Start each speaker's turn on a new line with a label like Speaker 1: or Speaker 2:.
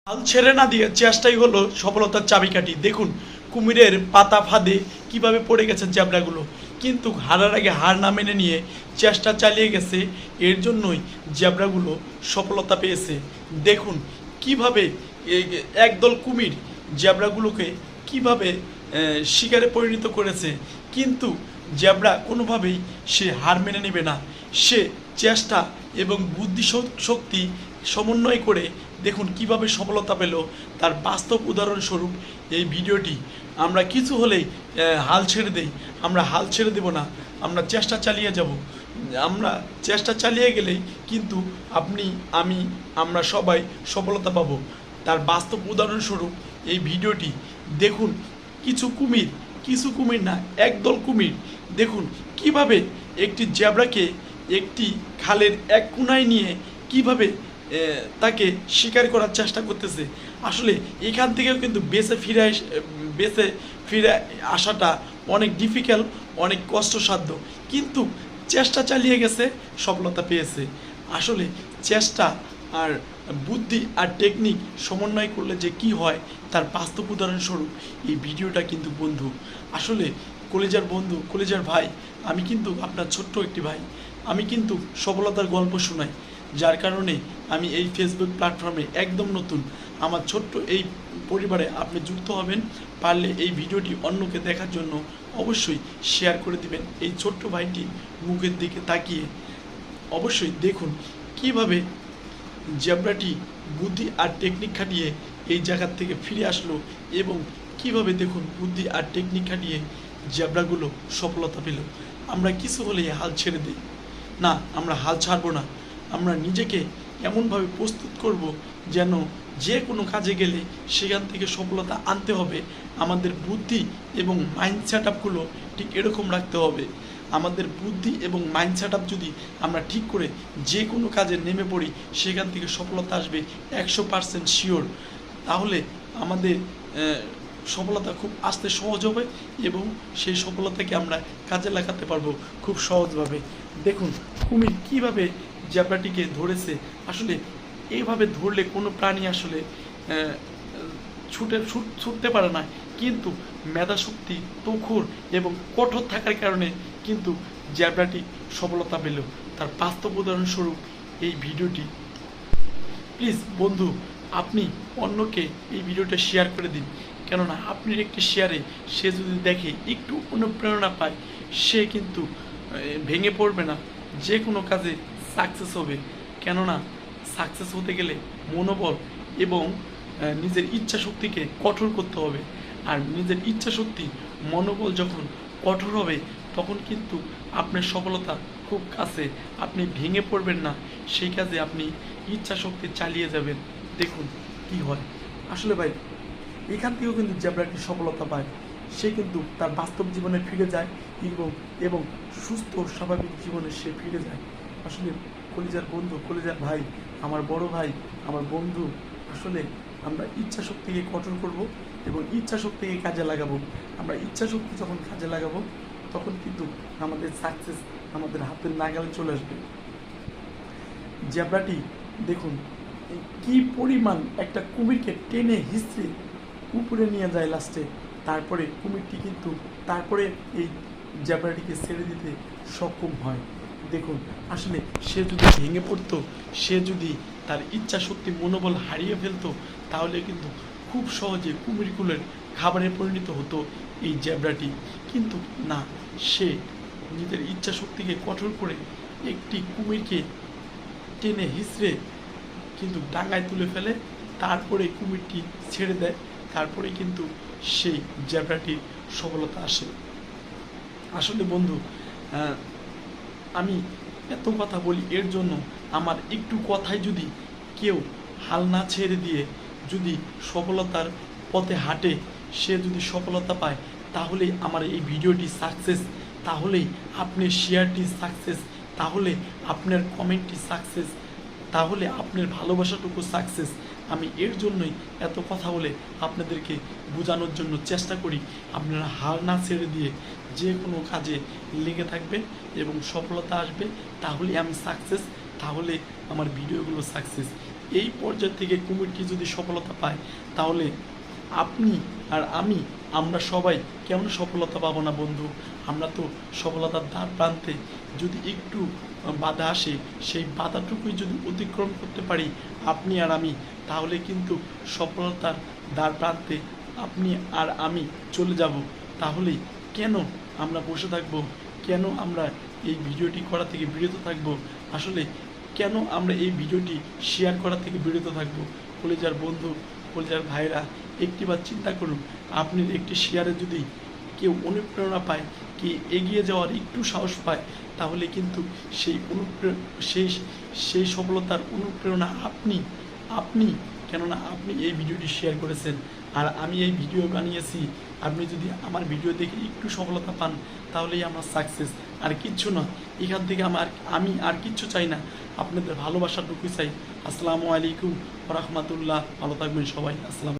Speaker 1: হাল ছেড়ে না দিয়ে চেষ্টাই হলো সফলতার চাবিকাঠি। দেখুন কুমিরের পাতা ফাঁদে কিভাবে পড়ে গেছে জেব্রাগুলো, কিন্তু হারার আগে হার না মেনে নিয়ে চেষ্টা চালিয়ে গেছে। এর জন্যই জেব্রাগুলো সফলতা পেয়েছে। দেখুন কিভাবে একদল কুমির জেব্রাগুলোকে কিভাবে শিকারে পরিণত করেছে, কিন্তু জেব্রা কোনোভাবেই সে হার মেনে নেবে না। সে চেষ্টা এবং বুদ্ধি শক্তি সমন্বয় করে দেখুন কিভাবে সফলতা পেল, তার বাস্তব উদাহরণস্বরূপ এই ভিডিওটি। আমরা কিছু হলেই হাল ছেড়ে দেই, আমরা হাল ছেড়ে দেব না, আমরা চেষ্টা চালিয়ে যাব। আমরা চেষ্টা চালিয়ে গেলেই কিন্তু আপনি, আমি, আমরা সবাই সফলতা পাব। তার বাস্তব উদাহরণস্বরূপ এই ভিডিওটি দেখুন। কিছু কুমির না, একদল কুমির দেখুন কিভাবে একটি জেব্রাকে একটি খালের এক কোণায় নিয়ে কিভাবে তাকে শিকার করার চেষ্টা করতেছে। আসলে এখান থেকেও কিন্তু বেঁচে ফিরে আসাটা অনেক ডিফিকাল্ট, অনেক কষ্টসাধ্য, কিন্তু চেষ্টা চালিয়ে গেছে, সফলতা পেয়েছে। আসলে চেষ্টা আর বুদ্ধি আর টেকনিক সমন্বয় করলে যে কি হয় তার বাস্তব উদাহরণস্বরূপ এই ভিডিওটা। কিন্তু বন্ধু, আসলে কলেজার বন্ধু, কলেজার ভাই, আমি কিন্তু আপনার ছোট্ট একটি ভাই। আমি কিন্তু সফলতার গল্প শোনাই, যার কারণে আমি এই ফেসবুক প্ল্যাটফর্মে একদম নতুন। আমার ছোট্ট এই পরিবারে আপনি যুক্ত হবেন। পারলে এই ভিডিওটি অন্যকে দেখার জন্য অবশ্যই শেয়ার করে দিবেন। এই ছোট্ট ভাইটি মুখের দিকে তাকিয়ে অবশ্যই দেখুন কিভাবে জেব্রাটি বুদ্ধি আর টেকনিক খাটিয়ে এই জায়গার থেকে ফিরে আসলো, এবং কিভাবে দেখুন বুদ্ধি আর টেকনিক খাটিয়ে জেব্রাগুলো সফলতা পেল। আমরা কিছু হলেই হাল ছেড়ে দিই না, আমরা হাল ছাড়বো না। আমরা নিজেকে এমনভাবে প্রস্তুত করব যেন যে কোনো কাজে গেলে সেখান থেকে সফলতা আনতে হবে। আমাদের বুদ্ধি এবং মাইন্ড সেট আপগুলো ঠিক এরকম রাখতে হবে। আমাদের বুদ্ধি এবং মাইন্ড সেট আপ যদি আমরা ঠিক করে যে কোনো কাজে নেমে পড়ি, সেখান থেকে সফলতা আসবে 100% শিওর। তাহলে আমাদের সফলতা খুব আসতে সহজ হবে, এবং সেই সফলতাকে আমরা কাজে লাগাতে পারবো খুব সহজভাবে। দেখুন কুমির কীভাবে জেব্রাটিকে ধরেছে। আসলে এইভাবে ধরলে কোনো প্রাণী আসলে ছুটতে পারে না, কিন্তু মেধাশক্তি, তুখুর এবং কঠোর থাকার কারণে কিন্তু জেব্রাটি সফলতা পেল। তার বাস্তব উদাহরণস্বরূপ এই ভিডিওটি। প্লিজ বন্ধু, আপনি অন্যকে এই ভিডিওটা শেয়ার করে দিন, কেননা আপনার একটি শেয়ারে সে যদি দেখে, একটু অনুপ্রেরণা পায়, সে কিন্তু ভেঙে পড়বে না, যে কোনো কাজে সাকসেস হবে। কেননা সাকসেস হতে গেলে মনোবল এবং নিজের ইচ্ছা শক্তিকে কঠোর করতে হবে। আর নিজের ইচ্ছা শক্তি, মনোবল যখন কঠোর হবে, তখন কিন্তু আপনার সফলতা খুব কাছে। আপনি ভেঙে পড়বেন না, সেই কাজে আপনি ইচ্ছা শক্তি চালিয়ে যাবেন। দেখুন কি হয়। আসলে ভাই, এখান থেকেও কিন্তু জেব্রাটি সফলতা পায়। সে কিন্তু তার বাস্তব জীবনে ফিরে যায়, এবং সুস্থ স্বাভাবিক জীবনে সে ফিরে যায়। আসলে কলিজার বন্ধু, কলিজার ভাই, আমার বড় ভাই, আমার বন্ধু, আসলে আমরা ইচ্ছা শক্তিকে কঠোর করব এবং ইচ্ছা শক্তিকে কাজে লাগাবো। আমরা ইচ্ছা শক্তি যখন কাজে লাগাবো, তখন কিন্তু আমাদের সাকসেস আমাদের হাতের নাগালে চলে আসবে। জেব্রাটি দেখুন কি পরিমাণ একটা কুমিরকে টেনে হিস্ট্রি উপরে নিয়ে যায় লাস্টে। তারপরে কুমিরটি কিন্তু তারপরে এই জেব্রাটিকে ছেড়ে দিতে সক্ষম হয়। দেখুন আসলে সে যদি ভেঙে পড়তো, সে যদি তার ইচ্ছা শক্তি, মনোবল হারিয়ে ফেলতো, তাহলে কিন্তু খুব সহজে কুমিরগুলোর খাবারে পরিণত হতো এই জেব্রাটি। কিন্তু না, সে নিজের ইচ্ছা শক্তিকে কঠোর করে একটি কুমিরকে টেনে হিসড়ে কিন্তু ডাঙায় তুলে ফেলে। তারপরে কুমিরটি ছেড়ে দেয়, তারপরে কিন্তু সেই জেব্রাটির সফলতা আসে। আসলে বন্ধু, আমি এত কথা বলি এর জন্য, আমার একটু কথায় যদি কেউ হাল না ছেড়ে দিয়ে যদি সফলতার পথে হাঁটে, সে যদি সফলতা পায়, তাহলেই আমার এই ভিডিওটি সাকসেস, তাহলেই আপনার শেয়ারটি সাকসেস, তাহলে আপনার কমেন্টটি সাকসেস, তাহলে আপনার ভালোবাসাটুকু সাকসেস। আমি এর জন্যই এত কথা বলে আপনাদেরকে বোঝানোর জন্য চেষ্টা করি। আপনারা হাল না ছেড়ে দিয়ে যে কোনো কাজে লেগে থাকবে এবং সফলতা আসবে, তাহলে আমি সাকসেস, তাহলে আমার ভিডিওগুলো সাকসেস। এই পর্যায় থেকে কুমিরটি যদি সফলতা পায়, তাহলে আপনি আর আমরা সবাই কেমন সফলতা পাবো না বন্ধু? আমরা তো সফলতার দ্বার প্রান্তে, যদি একটু বাধা আসে, সেই বাধাটুকুই যদি অতিক্রম করতে পারি আপনি আর আমি, তাহলে কিন্তু সফলতার দ্বার প্রান্তে আপনি আর আমি চলে যাব। তাহলে কেন আমরা বসে থাকবো? কেন আমরা এই ভিডিওটি করা থেকে বিরত থাকবো? আসলে কেন আমরা এই ভিডিওটি শেয়ার করা থেকে বিরত থাকবো? কলেজার বন্ধু, কলেজার ভাইরা, একটিবার চিন্তা করুন, আপনি একটি শেয়ারে যদি কেউ অনুপ্রেরণা পায়, কি এগিয়ে যাওয়ার একটু সাহস পায়, তাহলে কিন্তু সেই সেই সেই সফলতার অনুপ্রেরণা আপনি কেননা আপনি এই ভিডিওটি শেয়ার করেছেন আর আমি এই ভিডিও বানিয়েছি। আপনি যদি আমার ভিডিও দেখে একটু সফলতা পান, তাহলেই আমার সাকসেস, আর কিচ্ছু না। এখান থেকে আমি আর কিচ্ছু চাই না, আপনাদের ভালোবাসাটুকুই চাই। আসসালামু আলাইকুম ওয়া রাহমাতুল্লাহ। ভালো থাকবেন সবাই। আসসালাম।